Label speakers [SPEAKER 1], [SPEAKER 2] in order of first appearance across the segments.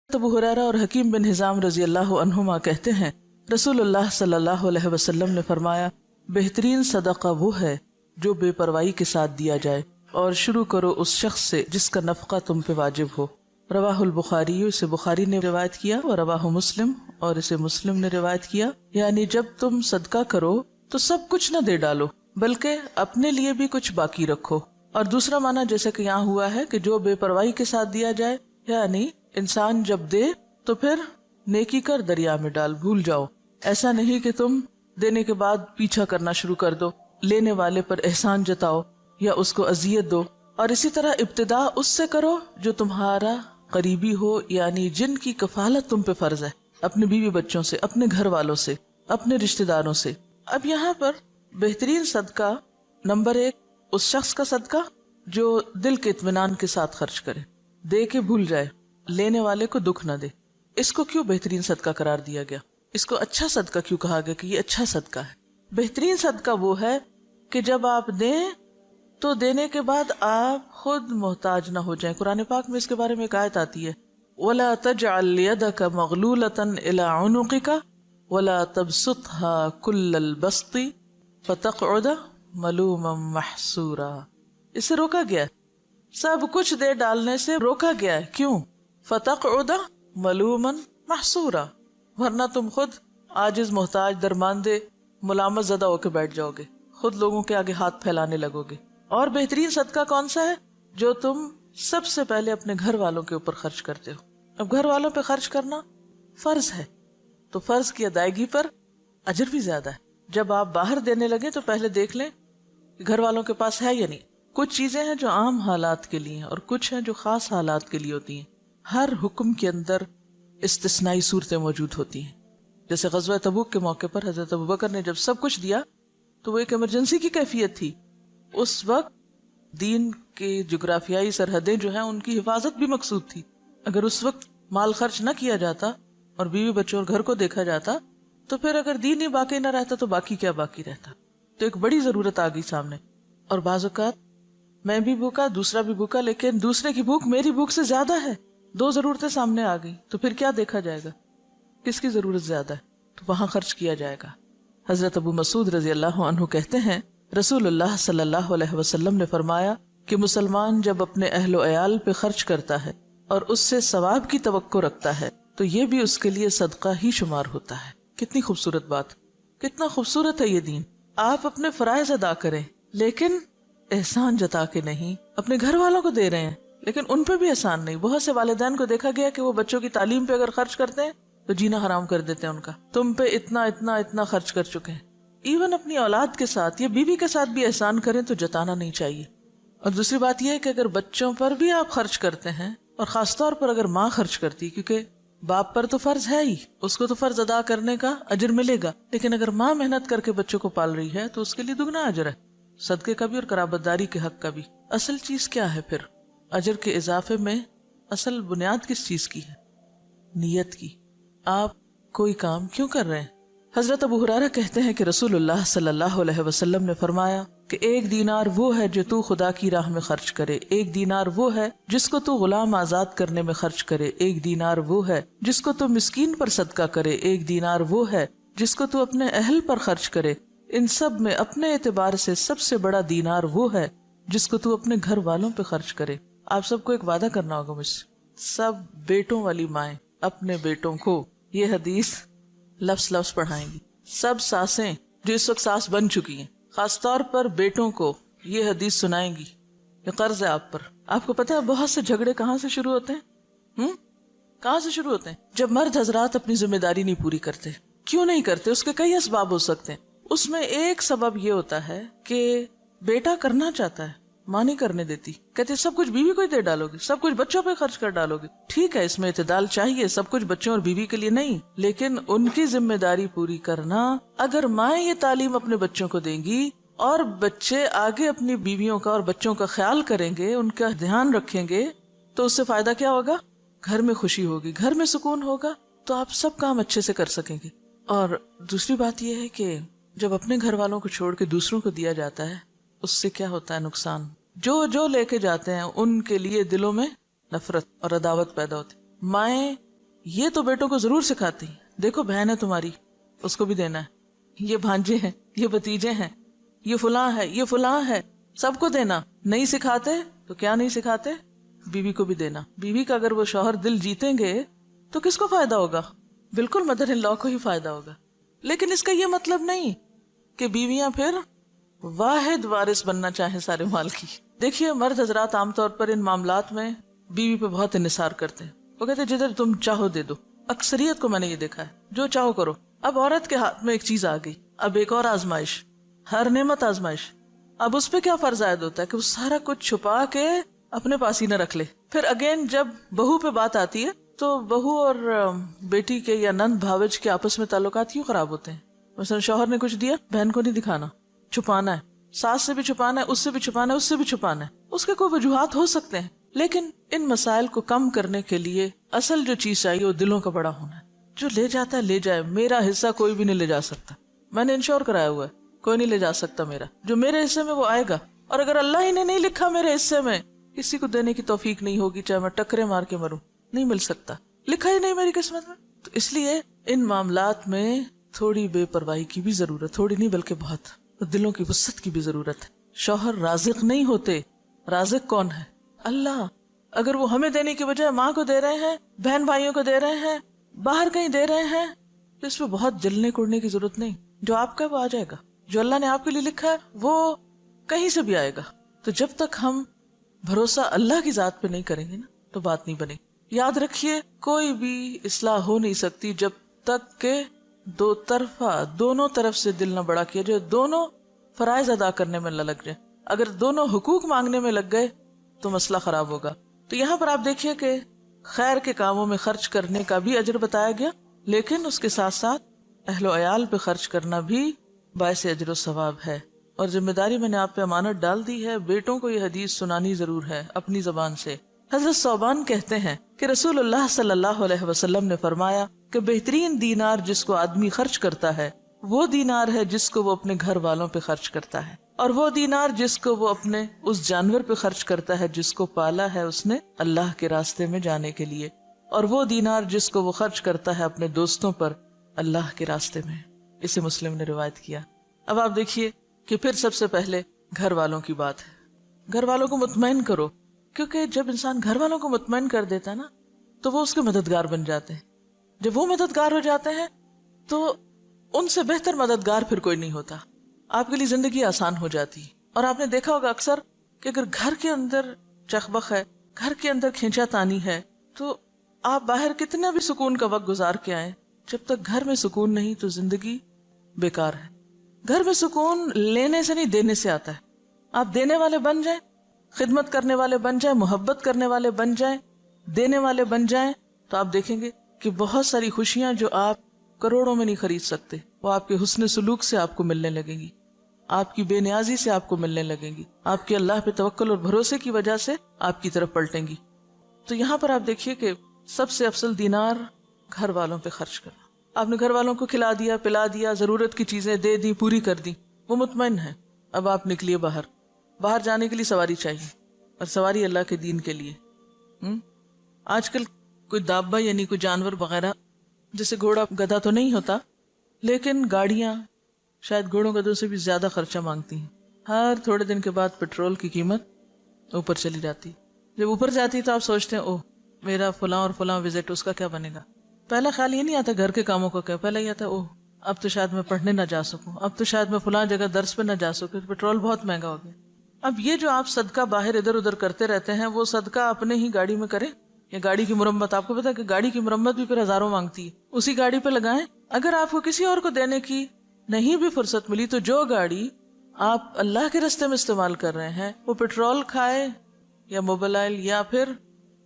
[SPEAKER 1] ابو ہریرہ اور حکیم بن حزام رضی اللہ عنہما کہتے ہیں رسول اللہ صلی اللہ علیہ وسلم نے فرمایا بہترین صدقہ وہ ہے جو بے پرواہی کے ساتھ دیا جائے، اور شروع کرو اس شخص سے جس کا نفقہ تم پہ واجب ہو۔ رواہ البخاری، اسے بخاری نے روایت کیا، اور رواہ مسلم، اور اسے مسلم نے روایت کیا۔ یعنی جب تم صدقہ کرو تو سب کچھ نہ دے ڈالو بلکہ اپنے لیے بھی کچھ باقی رکھو۔ اور دوسرا معنی جیسے کہ یہاں ہوا ہے کہ جو بے پرواہی کے ساتھ دیا جائے، یعنی انسان جب دے تو پھر نیکی کر دریا میں ڈال، بھول جاؤ۔ ایسا نہیں کہ تم دینے کے بعد پیچھا کرنا شروع کر دو، لینے والے پر احسان جتاؤ یا اس کو اذیت دو۔ اور اسی طرح ابتدا اس سے کرو جو تمہارا قریبی ہو، یعنی جن کی کفالت تم پہ فرض ہے، اپنے بیوی بچوں سے، اپنے گھر والوں سے، اپنے رشتہ داروں سے۔ اب یہاں پر بہترین صدقہ نمبر 1 اس شخص کا صدقہ جو دل کے اطمینان کے ساتھ خرچ کرے، دے کے بھول جائے، لینے والے کو دکھ نہ دے۔ اس کو کیوں بہترین صدقہ قرار دیا گیا؟ اس کو اچھا صدقہ کیوں کہا گیا کہ یہ اچھا صدقہ ہے؟ بہترین صدقہ وہ ہے کہ جب آپ دیں تو دینے کے بعد آپ خود محتاج نہ ہو جائیں۔ قرآن پاک میں اس کے بارے میں ایک آیت آتی ہے وَلَا تَجْعَلْ يَدَكَ مَغْلُولَةً إِلَىٰ عُنُقِكَ وَلَا تَبْسُطْهَا كُلَّ الْبَسْطِ فَتَقْعُدَ مَلُومًا مَحْسُورًا۔ اسے روکا گیا ہے، سب کچھ دے ڈالنے سے روکا گیا ہے۔ کیوں؟ فَتَقْعُدَ مَلُومًا مَحْسُورًا، ورنہ تم خود عاجز، محتاج، درماندے، ملامت زدہ ہو کے بیٹھ جاؤ گے، خود لوگوں کے آگے ہاتھ پھیلانے لگو گے۔ اور بہترین صدقہ کون سا ہے؟ جو تم سب سے پہلے اپنے گھر والوں کے اوپر خرچ کرتے ہو۔ اب گھر والوں پہ خرچ کرنا فرض ہے، تو فرض کی ادائیگی پر اجر بھی زیادہ ہے۔ جب آپ باہر دینے لگے تو پہلے دیکھ لیں کہ گھر والوں کے پاس ہے یا نہیں۔ کچھ چیزیں ہیں جو عام حالات کے لیے ہیں اور کچھ ہیں جو خاص حالات کے لیے ہوتی ہیں۔ ہر حکم کے اندر استثنائی صورتیں موجود ہوتی ہیں۔ جیسے غزوہ تبوک کے موقع پر حضرت ابوبکر نے جب سب کچھ دیا تو وہ ایک ایمرجنسی کی کیفیت تھی۔ اس وقت دین کے جغرافیائی سرحدیں جو ہیں ان کی حفاظت بھی مقصود تھی۔ اگر اس وقت مال خرچ نہ کیا جاتا اور بیوی بچوں اور گھر کو دیکھا جاتا تو پھر اگر دین ہی باقی نہ رہتا تو باقی کیا باقی رہتا؟ تو ایک بڑی ضرورت آ گئی سامنے۔ اور بعض اوقات میں بھی بھوکا، دوسرا بھی بھوکا، لیکن دوسرے کی بھوک میری بھوک سے زیادہ ہے، دو ضرورتیں سامنے آ گئی، تو پھر کیا دیکھا جائے گا؟ کس کی ضرورت زیادہ ہے؟ تو وہاں خرچ کیا جائے گا۔ حضرت ابو مسعود رضی اللہ عنہ کہتے ہیں رسول اللہ صلی اللہ علیہ وسلم نے فرمایا کہ مسلمان جب اپنے اہل و عیال پہ خرچ کرتا ہے اور اس سے ثواب کی توقع رکھتا ہے تو یہ بھی اس کے لیے صدقہ ہی شمار ہوتا ہے۔ کتنی خوبصورت بات، کتنا خوبصورت ہے یہ دین۔ آپ اپنے فرائض ادا کریں لیکن احسان جتا کے نہیں۔ اپنے گھر والوں کو دے رہے ہیں لیکن ان پہ بھی احسان نہیں۔ بہت سے والدین کو دیکھا گیا کہ وہ بچوں کی تعلیم پہ اگر خرچ کرتے ہیں تو جینا حرام کر دیتے ہیں ان کا، تم پہ اتنا اتنا اتنا خرچ کر چکے ہیں۔ ایون اپنی اولاد کے ساتھ یا بیوی کے ساتھ بھی احسان کریں تو جتانا نہیں چاہیے۔ اور دوسری بات یہ ہے کہ اگر بچوں پر بھی آپ خرچ کرتے ہیں، اور خاص طور پر اگر ماں خرچ کرتی، کیونکہ باپ پر تو فرض ہے ہی، اس کو تو فرض ادا کرنے کا اجر ملے گا، لیکن اگر ماں محنت کر کے بچوں کو پال رہی ہے تو اس کے لیے دگنا اجر ہے، صدقے کا بھی اور قرابت داری کے حق کا بھی۔ اصل چیز کیا ہے پھر اجر کے اضافے میں؟ اصل بنیاد کس چیز کی ہے؟ نیت کی۔ آپ کوئی کام کیوں کر رہے ہیں؟ حضرت ابو ہریرہ کہتے ہیں کہ رسول اللہ صلی اللہ علیہ وسلم نے فرمایا کہ 1 دینار وہ ہے جو تو خدا کی راہ میں خرچ کرے، 1 دینار وہ ہے جس کو تو غلام آزاد کرنے میں خرچ کرے، 1 دینار وہ ہے جس کو تو مسکین پر صدقہ کرے، 1 دینار وہ ہے جس کو تو اپنے اہل پر خرچ کرے۔ ان سب میں اپنے اعتبار سے سب سے بڑا دینار وہ ہے جس کو تو اپنے گھر والوں پہ خرچ کرے۔ آپ سب کو ایک وعدہ کرنا ہوگا مجھ سے، سب بیٹوں والی مائیں اپنے بیٹوں کو یہ حدیث لفظ لفظ پڑھائیں گی۔ سب ساسیں جو اس وقت ساس بن چکی ہیں خاص طور پر بیٹوں کو یہ حدیث سنائیں گی۔ یہ قرض ہے آپ پر۔ آپ کو پتہ ہے بہت سے جھگڑے کہاں سے شروع ہوتے ہیں؟ کہاں سے شروع ہوتے ہیں؟ جب مرد حضرات اپنی ذمہ داری نہیں پوری کرتے۔ کیوں نہیں کرتے؟ اس کے کئی اسباب ہو سکتے ہیں۔ اس میں ایک سبب یہ ہوتا ہے کہ بیٹا کرنا چاہتا ہے، ماں نہیں کرنے دیتی، کہتے سب کچھ بیوی کو ہی دے ڈالو گی، سب کچھ بچوں پہ خرچ کر ڈالو گی۔ ٹھیک ہے، اس میں اعتدال چاہیے، سب کچھ بچوں اور بیوی کے لیے نہیں، لیکن ان کی ذمہ داری پوری کرنا۔ اگر مائیں یہ تعلیم اپنے بچوں کو دیں گی اور بچے آگے اپنی بیویوں کا اور بچوں کا خیال کریں گے، ان کا دھیان رکھیں گے، تو اس سے فائدہ کیا ہوگا؟ گھر میں خوشی ہوگی، گھر میں سکون ہوگا، تو آپ سب کام اچھے سے کر سکیں گے۔ اور دوسری بات یہ ہے کہ جب اپنے گھر والوں کو چھوڑ کے دوسروں کو دیا جاتا ہے، اس سے کیا ہوتا ہے نقصان؟ جو لے کے جاتے ہیں ان کے لیے دلوں میں نفرت اور عداوت پیدا ہوتی۔ مائیں یہ تو بیٹوں کو ضرور سکھاتی، دیکھو بہن ہے تمہاری، اس کو بھی دینا ہے، یہ بھانجے ہیں، یہ بھتیجے ہیں، یہ فلاں ہے، یہ فلاں ہے، سب کو دینا۔ نہیں سکھاتے تو کیا نہیں سکھاتے؟ بیوی کو بھی دینا۔ بیوی کا اگر وہ شوہر دل جیتیں گے تو کس کو فائدہ ہوگا؟ بالکل مدر ان لا کو ہی فائدہ ہوگا۔ لیکن اس کا یہ مطلب نہیں کہ بیویاں پھر واحد وارث بننا چاہیں سارے مال کی۔ دیکھیے مرد حضرات عام طور پر ان معاملات میں بیوی پہ بہت انحصار کرتے ہیں، وہ کہتے ہیں جدھر تم چاہو دے دو۔ اکثریت کو میں نے یہ دیکھا ہے، جو چاہو کرو۔ اب عورت کے ہاتھ میں ایک چیز آ گئی، اب ایک اور آزمائش، ہر نعمت آزمائش۔ اب اس پہ کیا فرض عائد ہوتا ہے کہ وہ سارا کچھ چھپا کے اپنے پاس ہی نہ رکھ لے۔ پھر اگین جب بہو پہ بات آتی ہے تو بہو اور بیٹی کے یا نند بھاوج کے آپس میں تعلقات کیوں خراب ہوتے ہیں؟ مثلا شوہر نے کچھ دیا، بہن کو نہیں دکھانا، چھپانا ہے، ساس سے بھی چھپانا ہے، اس سے بھی چھپانا ہے، اس سے بھی چھپانا ہے۔ اس کے کوئی وجوہات ہو سکتے ہیں، لیکن ان مسائل کو کم کرنے کے لیے اصل جو چیز چاہیے وہ دلوں کا بڑا ہونا ہے۔ جو لے جاتا ہے لے جائے، میرا حصہ کوئی بھی نہیں لے جا سکتا، میں نے انشور کرایا ہوا ہے، کوئی نہیں لے جا سکتا میرا، جو میرے حصے میں وہ آئے گا۔ اور اگر اللہ ہی نے نہیں لکھا میرے حصے میں، کسی کو دینے کی توفیق نہیں ہوگی، چاہے میں ٹکرے مار کے مروں، نہیں مل سکتا، لکھا ہی نہیں میری قسمت میں۔ تو اس لیے ان معاملات میں تھوڑی بے پرواہی کی بھی ضرورت، تھوڑی نہیں بلکہ بہت، دلوں کی وسعت کی بھی ضرورت ہے۔ شوہر رازق نہیں ہوتے، رازق کون ہے؟ اللہ۔ اگر وہ ہمیں دینے کی بجائے ماں کو دے رہے ہیں، بہن بھائیوں کو دے رہے ہیں، باہر کہیں دے رہے ہیں، تو اس پہ بہت جلنے کوڑنے کی ضرورت نہیں۔ جو آپ کا وہ آ جائے گا، جو اللہ نے آپ کے لیے لکھا ہے وہ کہیں سے بھی آئے گا۔ تو جب تک ہم بھروسہ اللہ کی ذات پہ نہیں کریں گے نا تو بات نہیں بنے گی۔ یاد رکھیے کوئی بھی اصلاح ہو نہیں سکتی جب تک کہ دو طرفہ، دونوں طرف سے دل نہ بڑا کیا جائے، دونوں فرائض ادا کرنے میں نہ لگ جائے۔ اگر دونوں حقوق مانگنے میں لگ گئے تو مسئلہ خراب ہوگا۔ تو یہاں پر آپ دیکھیے کہ خیر کے کاموں میں خرچ کرنے کا بھی اجر بتایا گیا، لیکن اس کے ساتھ ساتھ اہل و عیال پہ خرچ کرنا بھی باعث اجر و ثواب ہے۔ اور ذمہ داری میں نے آپ پہ امانت ڈال دی ہے، بیٹوں کو یہ حدیث سنانی ضرور ہے اپنی زبان سے۔ حضرت ثوبان کہتے ہیں کہ رسول اللہ صلی اللہ علیہ وسلم نے فرمایا کہ بہترین دینار جس کو آدمی خرچ کرتا ہے وہ دینار ہے جس کو وہ اپنے گھر والوں پہ خرچ کرتا ہے، اور وہ دینار جس کو وہ اپنے اس جانور پہ خرچ کرتا ہے جس کو پالا ہے اس نے اللہ کے راستے میں جانے کے لیے، اور وہ دینار جس کو وہ خرچ کرتا ہے اپنے دوستوں پر اللہ کے راستے میں۔ اسے مسلم نے روایت کیا۔ اب آپ دیکھیے کہ پھر سب سے پہلے گھر والوں کی بات ہے۔ گھر والوں کو مطمئن کرو، کیونکہ جب انسان گھر والوں کو مطمئن کر دیتا ہے نا تو وہ اس کے مددگار بن جاتے ہیں۔ جب وہ مددگار ہو جاتے ہیں تو ان سے بہتر مددگار پھر کوئی نہیں ہوتا، آپ کے لیے زندگی آسان ہو جاتی۔ اور آپ نے دیکھا ہوگا اکثر کہ اگر گھر کے اندر چخبخ ہے، گھر کے اندر کھینچا تانی ہے، تو آپ باہر کتنا بھی سکون کا وقت گزار کے آئیں، جب تک گھر میں سکون نہیں تو زندگی بیکار ہے۔ گھر میں سکون لینے سے نہیں دینے سے آتا ہے۔ آپ دینے والے بن جائیں، خدمت کرنے والے بن جائیں، محبت کرنے والے بن جائیں، دینے والے بن جائیں، تو آپ دیکھیں گے کہ بہت ساری خوشیاں جو آپ کروڑوں میں نہیں خرید سکتے وہ آپ کے حسن سلوک سے آپ کو ملنے لگیں گی، آپ کی بے نیازی سے آپ کو ملنے لگیں گی، آپ کے اللہ پہ توکل اور بھروسے کی وجہ سے آپ کی طرف پلٹیں گی۔ تو یہاں پر آپ دیکھیے کہ سب سے افضل دینار گھر والوں پہ خرچ کرنا۔ آپ نے گھر والوں کو کھلا دیا، پلا دیا، ضرورت کی چیزیں دے دی، پوری کر دی، وہ مطمئن ہے۔ اب آپ نکلیے باہر جانے کے لیے سواری چاہیے، اور سواری اللہ کے دین کے لیے۔ آج کل کوئی دابہ یعنی کوئی جانور وغیرہ، جیسے گھوڑا گدھا تو نہیں ہوتا، لیکن گاڑیاں شاید گھوڑوں گدھوں سے بھی زیادہ خرچہ مانگتی ہیں۔ ہر تھوڑے دن کے بعد پیٹرول کی قیمت اوپر چلی جاتی، جب اوپر جاتی تو آپ سوچتے ہیں اوہ میرا فلاں اور فلاں وزٹ، اس کا کیا بنے گا؟ پہلا خیال یہ نہیں آتا گھر کے کاموں کا کیا، پہلا یہ آتا اوہ اب تو شاید میں پڑھنے نہ جا سکوں، اب تو شاید میں فلاں جگہ درس پہ نہ جا سکوں، پیٹرول بہت مہنگا ہو گیا۔ اب یہ جو آپ صدقہ باہر ادھر ادھر کرتے رہتے ہیں، وہ صدقہ اپنے ہی گاڑی میں کریں، یا گاڑی کی مرمت، آپ کو پتا ہے کہ گاڑی کی مرمت بھی پھر ہزاروں مانگتی ہے، اسی گاڑی پہ لگائیں۔ اگر آپ کو کسی اور کو دینے کی نہیں بھی فرصت ملی تو جو گاڑی آپ اللہ کے راستے میں استعمال کر رہے ہیں وہ پیٹرول کھائے یا موبائل یا پھر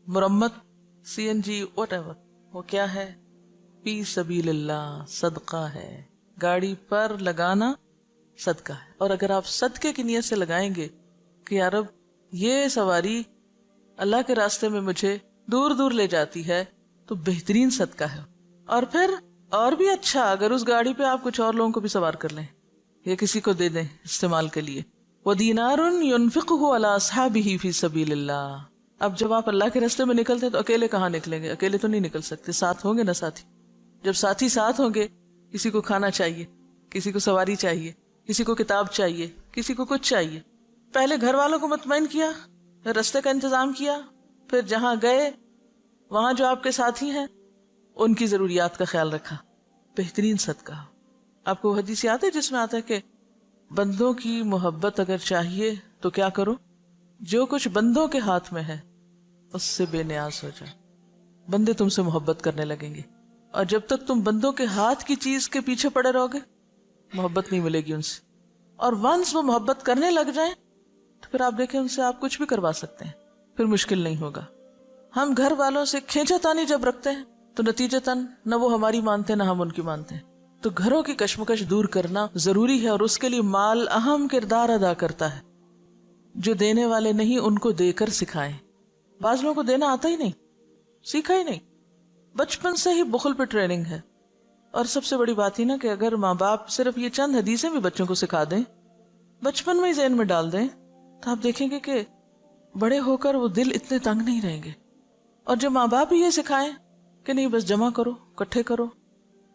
[SPEAKER 1] مرمت، سی این جی، واٹ ایور، وہ کیا ہے؟ فی سبیل اللہ، صدقہ ہے۔ گاڑی پر لگانا صدقہ ہے، اور اگر آپ صدقے کی نیت سے لگائیں گے کہ یا رب یہ سواری اللہ کے راستے میں مجھے دور دور لے جاتی ہے تو بہترین صدقہ ہے۔ اور پھر اور بھی اچھا اگر اس گاڑی پہ آپ کچھ اور لوگوں کو بھی سوار کر لیں یا کسی کو دے دیں استعمال کے لیے۔ وَدِينَارٌ يُنْفِقُهُ عَلَىٰ أَصْحَابِهِ فِي سَبِيلِ اللَّهِ، اب جب آپ اللہ کے راستے میں نکلتے ہیں تو اکیلے کہاں نکلیں گے؟ اکیلے تو نہیں نکل سکتے، ساتھ ہوں گے نا ساتھی۔ جب ساتھی ساتھ ہوں گے، کسی کو کھانا چاہیے، کسی کو سواری چاہیے، کسی کو کتاب چاہیے، کسی کو کچھ چاہیے، پہلے گھر والوں کو مطمئن کیا، پھر راستے کا انتظام کیا، پھر جہاں گئے وہاں جو آپ کے ساتھی ہیں ان کی ضروریات کا خیال رکھا۔ بہترین صدقہ۔ آپ کو حدیث یاد ہے جس میں آتا ہے کہ بندوں کی محبت اگر چاہیے تو کیا کرو؟ جو کچھ بندوں کے ہاتھ میں ہے اس سے بے نیاز ہو جاؤ، بندے تم سے محبت کرنے لگیں گے۔ اور جب تک تم بندوں کے ہاتھ کی چیز کے پیچھے پڑے رہو گے محبت نہیں ملے گی ان سے، اور ونس وہ محبت کرنے لگ جائیں تو پھر آپ دیکھیں ان سے آپ کچھ بھی کروا سکتے ہیں، پھر مشکل نہیں ہوگا۔ ہم گھر والوں سے کھینچا تانی جب رکھتے ہیں تو نتیجتاً نہ وہ ہماری مانتے نہ ہم ان کی مانتے ہیں۔ تو گھروں کی کشمکش دور کرنا ضروری ہے، اور اس کے لیے مال اہم کردار ادا کرتا ہے۔ جو دینے والے نہیں ان کو دے کر سکھائیں۔ بعض لوگوں کو دینا آتا ہی نہیں، سیکھا ہی نہیں، بچپن سے ہی بخل پہ ٹریننگ ہے۔ اور سب سے بڑی بات ہی نا کہ اگر ماں باپ صرف یہ چند حدیثیں بھی بچوں کو سکھا دیں، بچپن میں ہی ذہن میں ڈال دیں، تو آپ دیکھیں گے کہ بڑے ہو کر وہ دل اتنے تنگ نہیں رہیں گے۔ اور جو ماں باپ ہی یہ سکھائیں کہ نہیں بس جمع کرو، اکٹھے کرو،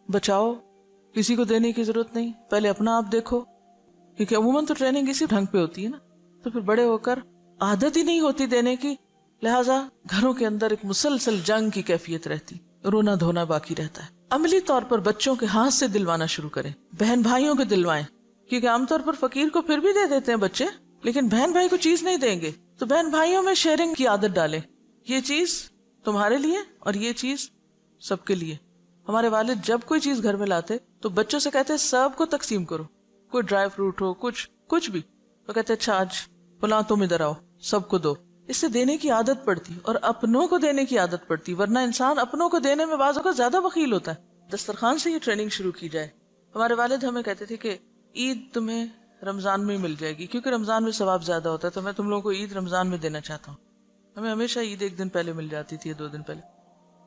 [SPEAKER 1] بچاؤ، کسی کو دینے کی ضرورت نہیں، پہلے اپنا آپ دیکھو، کیونکہ عموماً تو ٹریننگ اسی ڈھنگ پہ ہوتی ہے نا، تو پھر بڑے ہو کر عادت ہی نہیں ہوتی دینے کی، لہٰذا گھروں کے اندر ایک مسلسل جنگ کی کیفیت رہتی، رونا دھونا باقی رہتا ہے۔ عملی طور پر بچوں کے ہاتھ سے دلوانا شروع کریں، بہن بھائیوں کے دلوائیں، کیونکہ عام طور پر فقیر کو پھر بھی دے دیتے ہیں بچے، لیکن بہن بھائی کو چیز نہیں دیں گے، تو بہن بھائیوں میں شیئرنگ کی عادت ڈالیں، یہ چیز تمہارے لیے اور یہ چیز سب کے لیے۔ ہمارے والد جب کوئی چیز گھر میں لاتے تو بچوں سے کہتے سب کو تقسیم کرو، کوئی ڈرائی فروٹ ہو، کچھ بھی، تو کہتے اچھا آج فلاں تم ادھر آؤ، سب کو دو۔ اس سے دینے کی عادت پڑتی اور اپنوں کو دینے کی عادت پڑتی، ورنہ انسان اپنوں کو دینے میں بعض اوقات زیادہ بخیل ہوتا ہے۔ دسترخوان سے یہ ٹریننگ شروع کی جائے۔ ہمارے والد ہمیں کہتے تھے کہ عید تمہیں رمضان میں مل جائے گی، کیونکہ رمضان میں ثواب زیادہ ہوتا ہے، تو میں تم لوگوں کو عید رمضان میں دینا چاہتا ہوں۔ ہمیں ہمیشہ عید ایک دن پہلے مل جاتی تھی، 2 دن پہلے۔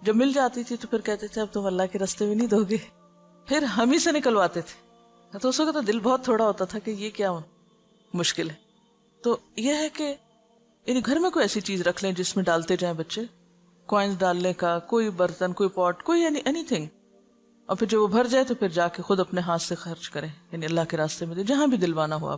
[SPEAKER 1] جب مل جاتی تھی تو پھر کہتے تھے اب تم اللہ کے راستے میں نہیں دو گے، پھر ہم ہی سے نکلواتے تھے۔ تو اس وقت تو دل بہت تھوڑا ہوتا تھا کہ یہ کیا مشکل ہے۔ تو یہ ہے کہ یعنی گھر میں کوئی ایسی چیز رکھ لیں جس میں ڈالتے جائیں بچے، کوائنز ڈالنے کا، کوئی برتن، کوئی پاٹ، کوئی یعنی اینی تھنگ، اور پھر جب وہ بھر جائے تو پھر جا کے خود اپنے ہاتھ سے خرچ کریں، یعنی اللہ کے راستے میں دیں، جہاں بھی دلوانا ہو آپ۔